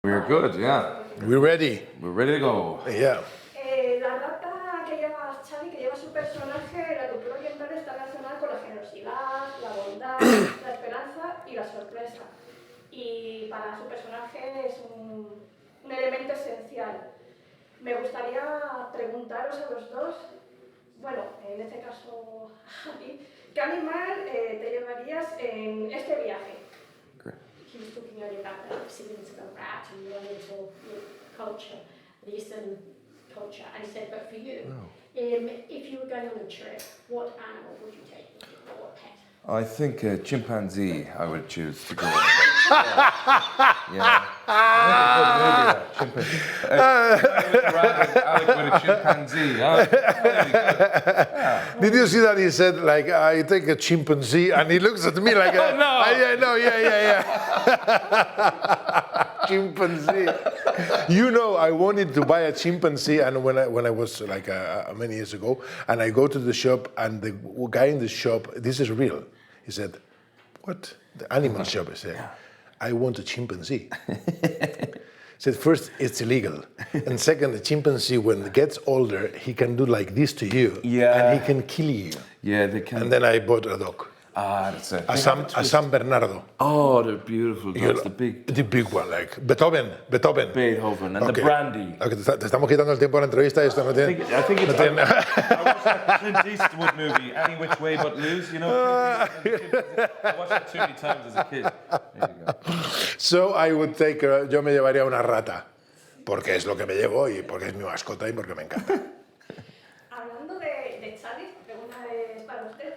We're good, yeah. We're ready. We're ready to go. Yeah. La rata que lleva Xavi, que lleva su personaje, la cultura oriental está relacionada con la generosidad, la bondad, la esperanza y la sorpresa. Y para su personaje es un elemento esencial. Me gustaría preguntaros a los dos, bueno, en este caso a ti, ¿qué animal te llevarías en este viaje? He was talking earlier about the siblings of a rat and the Oriental culture, the Eastern culture, and he said, but for you, if you were going on a trip, what animal would you take with you, or what pet? I think a chimpanzee I would choose to go on. Yeah. Chimpanzee. Álex with a chimpanzee, huh? Did you see that he said, like, I take a chimpanzee, and he looks at me like, yeah. Chimpanzee. You know, I wanted to buy a chimpanzee, and when I was like many years ago, and I go to the shop, and the guy in the shop, this is real. He said, "What? The animal shop?" I said, "I want a chimpanzee." Said first, it's illegal, and second, the chimpanzee when it gets older, he can do like this to you, and he can kill you. Yeah, they can. And then I bought a dog. Ah, that's it. A San Bernardo. Oh, they're beautiful dogs, the big one, like Beethoven, and the brandy. Okay, te estamos quitando el tiempo a la entrevista. Esto no tiene. I think it's. I watched that Clint Eastwood movie, Any Which Way But Loose. You know. I watched it too many times as a kid. There you go. So I would take. Yo me llevaría una rata, porque es lo que me llevo y porque es mi mascota y porque me encanta. Hablando de Charlie, pregunta es para usted.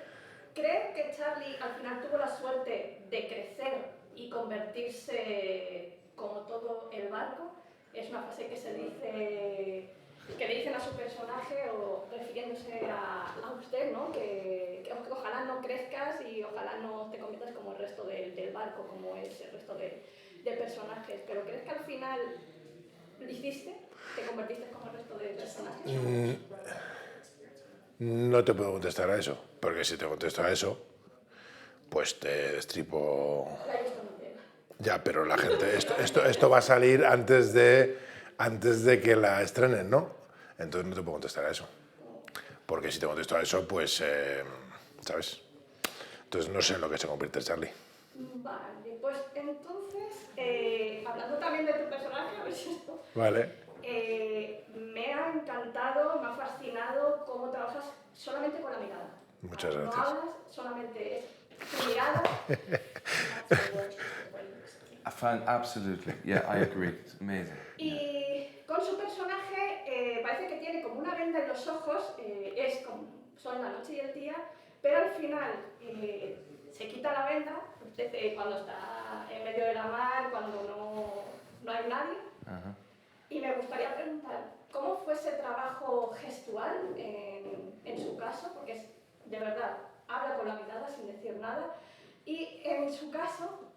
¿Cree que Charlie al final tuvo la suerte de crecer y convertirse como todo el barco? Es una frase que se dice, que le dicen a su personaje o refiriéndose a usted, ¿no? Que ojalá no crezcas y ojalá no te conviertas como el resto del barco, como es el resto de personajes. ¿Pero crees que al final lo hiciste? ¿Te convertiste como el resto de personajes? No te puedo contestar a eso, porque si te contesto a eso, pues te destripo. Ya, pero la gente, esto va a salir antes de que la estrenen, ¿no? Entonces no te puedo contestar a eso, porque si te contesto a eso, pues, ¿sabes? Entonces no sé en lo que se convierte Charlie. Vale, pues entonces, hablando también de tu personaje, a ver si esto. Vale. Me ha encantado, me ha fascinado cómo trabajas solamente con la mirada. Muchas gracias. No hablas, solamente es tu mirada. Absolutely, yeah, I agree. It's amazing. Y con su personaje parece que tiene como una venda en los ojos, son la noche y el día, pero al final se quita la venda, cuando está en medio de la mar, cuando no hay nadie. Uh-huh. Y me gustaría preguntar, ¿cómo fue ese trabajo gestual en su caso? Porque es, de verdad, habla con la mirada sin decir nada. Y en su caso,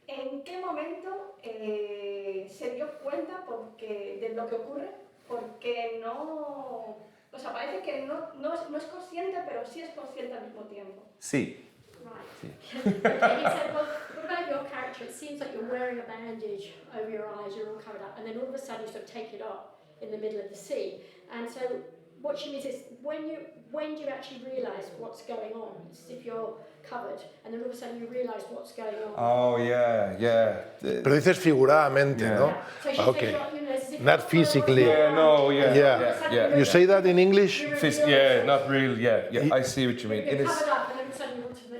¿en qué momento se dio cuenta de lo que ocurre? Porque no... O sea, parece que no es consciente, pero sí es consciente al mismo tiempo. Sí. Right. Okay, he said, well, what about your character? It seems like you're wearing a bandage over your eyes, you're all covered up, and then all of a sudden you sort of take it off in the middle of the sea. And so what she means is, when do you actually realise what's going on? It's as if you're covered, and then all of a sudden you realise what's going on. Oh, yeah. Pero dices figuradamente, ¿no? So she Okay. said, you know, as if Not physically. Yeah. You say that in English? Yeah, not real, yeah. I see what you mean. You're covered up, and then all of a sudden you're to the...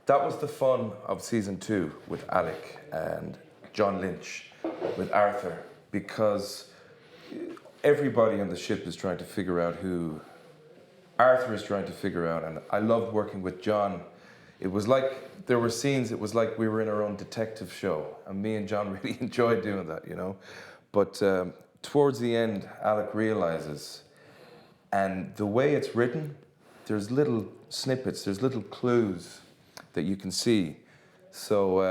That was the fun of season 2 with Álex and John Lynch, with Arthur, because everybody on the ship is trying to figure out who Arthur is trying to figure out, and I loved working with John. It was like there were scenes, it was like we were in our own detective show, and me and John really enjoyed doing that, you know. But towards the end, Álex realizes, and the way it's written, there's little snippets, there's little clues that you can see. So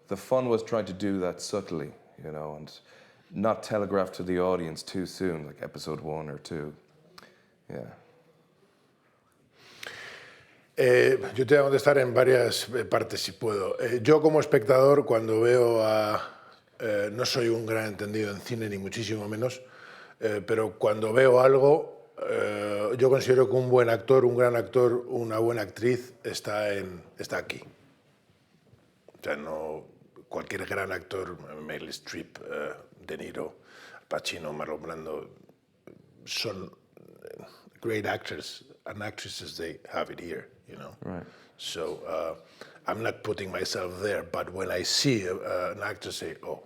the fun was trying to do that subtly, you know, and not telegraph to the audience too soon, like episode 1 or 2. Yeah. Yo te voy a contestar en varias partes si puedo. Yo como espectador, cuando veo no soy un gran entendido en cine, ni muchísimo menos, pero cuando veo algo, yo considero que un buen actor, un gran actor, una buena actriz está aquí. O sea, no cualquier gran actor, Meryl Streep, De Niro, Pacino, Marlon Brando, son great actors and actresses. They have it here, you know. Right. So I'm not putting myself there, but when I see an actor say, "Oh,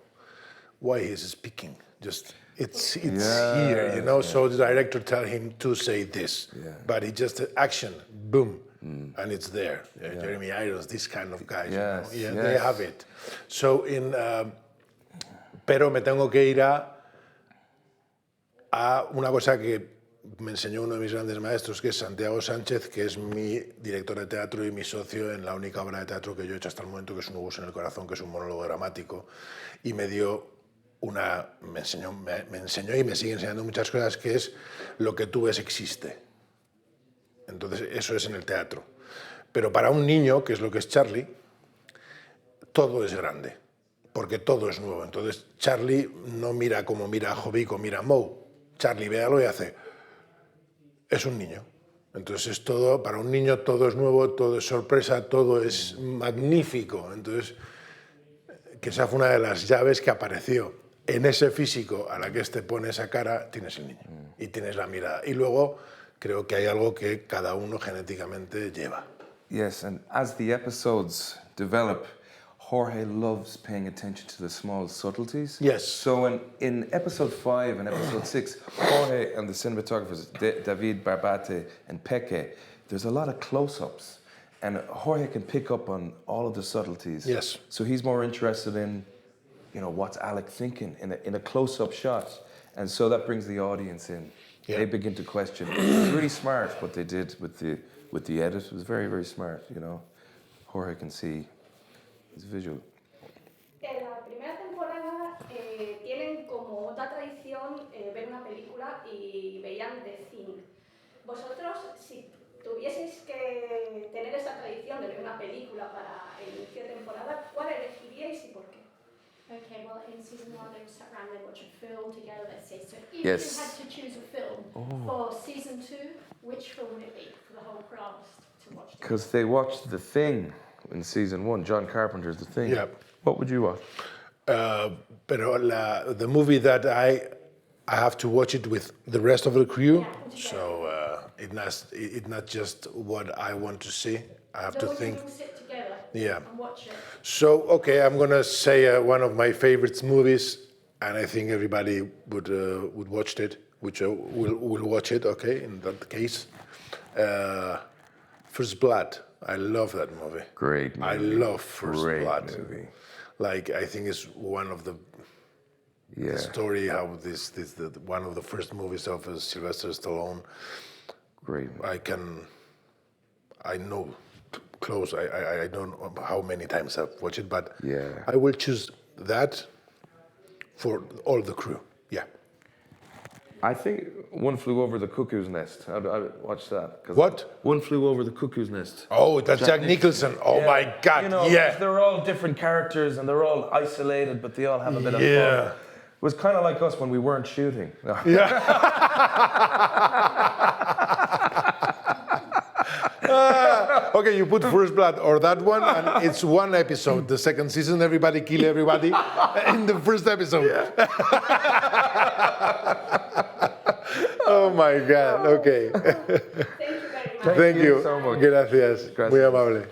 why is he speaking?" Just it's here, you know. Yeah. So the director tell him to say this, but he just action, boom, and it's there. Jeremy Irons, this kind of guys, you know? They have it. So pero me tengo que ir a una cosa que me enseñó uno de mis grandes maestros, que es Santiago Sánchez, que es mi director de teatro y mi socio en la única obra de teatro que yo he hecho hasta el momento, que es Nuevos en el corazón, que es un monólogo dramático, y me enseñó y me sigue enseñando muchas cosas, que es lo que tú ves existe. Entonces, eso es en el teatro. Pero para un niño, que es lo que es Charlie, todo es grande, porque todo es nuevo. Entonces, Charlie no mira como mira a Hovik o mira a Moe. Charlie ve algo y hace... Es un niño. Entonces, para un niño todo es nuevo, todo es sorpresa, todo es magnífico. Entonces, que esa fue una de las llaves que apareció. En ese físico a la que pone esa cara, tienes el niño y tienes la mirada. Y luego creo que hay algo que cada uno genéticamente lleva. Yes, and as the episodes develop, Jorge loves paying attention to the small subtleties. Yes. So in episode 5 and episode 6, Jorge and the cinematographers, David Barbate and Peque, there's a lot of close-ups. And Jorge can pick up on all of the subtleties. Yes. So he's more interested in, you know, what's Álex thinking in a close-up shot. And so that brings the audience in. Yeah. They begin to question. It's really smart what they did with the edit. It was very, very smart, you know. Jorge can see. It's visual. En la primera temporada tienen como otra tradición ver una película y veían The Thing. Vosotros, si tuvieseis que tener esa tradición de ver una película para el inicio de temporada, ¿cuál elegiríais y por qué? Okay, well, in season 1 they sat around and watched a film together, let's say. So if you Yes. had to choose a film for season 2, which film would it be for the whole cast to watch? Because they watched The Thing in season 1, John Carpenter's The Thing. Yeah. What would you watch? Pero the movie that I have to watch it with the rest of the crew, so it's not just what I want to see. I have to think. You all sit together and watch it. So, okay, I'm going to say one of my favorite movies, and I think everybody would watch it, which will watch it, okay, in that case. First Blood. I love that movie. Great movie. I love First Great Blood. Movie. Like, I think it's one of the story how one of the first movies of Sylvester Stallone. Great movie. I know close. I don't know how many times I've watched it, but I will choose that for all the crew. Yeah. I think One Flew Over the Cuckoo's Nest. I'd watch that. What? One Flew Over the Cuckoo's Nest. Oh, that's Jack Nicholson. Oh my God, you know, they're all different characters and they're all isolated, but they all have a bit of fun. It was kind of like us when we weren't shooting. No. Okay, you put First Blood or that one, and it's one episode. The second season, everybody kill everybody in the first episode. Oh my God, okay. Thank you very much. Thank you so much. Gracias. Muy amable.